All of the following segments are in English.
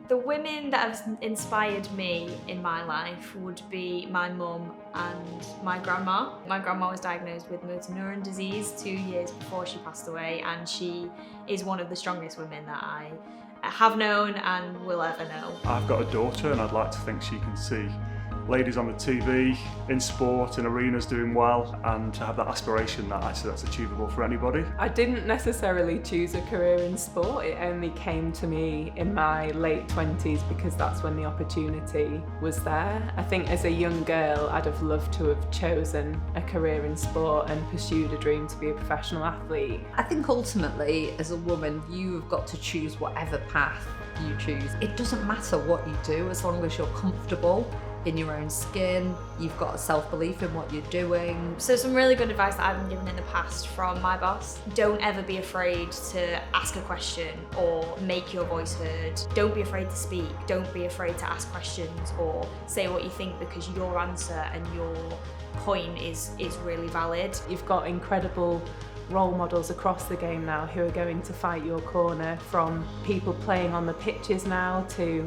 The women that have inspired me in my life would be my mum and my grandma. My grandma was diagnosed with motor neuron disease 2 years before she passed away, and she is one of the strongest women that I have known and will ever know. I've got a daughter and I'd like to think she can see ladies on the TV, in sport, in arenas doing well, and to have that aspiration that actually that's achievable for anybody. I didn't necessarily choose a career in sport, it only came to me in my late 20s because that's when the opportunity was there. I think as a young girl I'd have loved to have chosen a career in sport and pursued a dream to be a professional athlete. I think ultimately as a woman you've got to choose whatever path you choose. It doesn't matter what you do as long as you're comfortable in your own skin, you've got a self-belief in what you're doing. So some really good advice that I've been given in the past from my boss: don't ever be afraid to ask a question or make your voice heard. Don't be afraid to speak, don't be afraid to ask questions or say what you think, because your answer and your point is really valid. You've got incredible role models across the game now who are going to fight your corner, from people playing on the pitches now to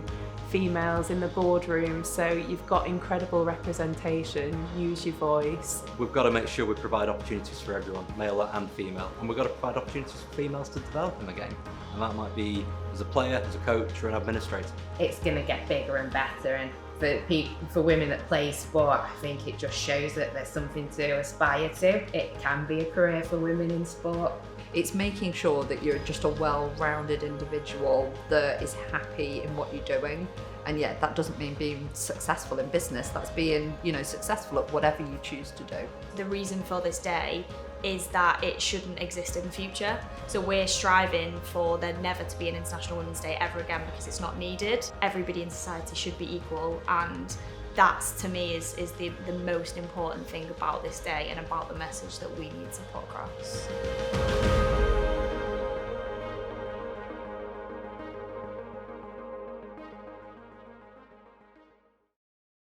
females in the boardroom, so you've got incredible representation. Use your voice. We've got to make sure we provide opportunities for everyone, male and female, and we've got to provide opportunities for females to develop in the game, and that might be as a player, as a coach or an administrator. It's going to get bigger and better, and for women that play sport, I think it just shows that there's something to aspire to. It can be a career for women in sport. It's making sure that you're just a well-rounded individual that is happy in what you're doing. And yet that doesn't mean being successful in business, that's being, successful at whatever you choose to do. The reason for this day is that it shouldn't exist in the future. So we're striving for there never to be an International Women's Day ever again, because it's not needed. Everybody in society should be equal, and that to me is the most important thing about this day and about the message that we need to put across.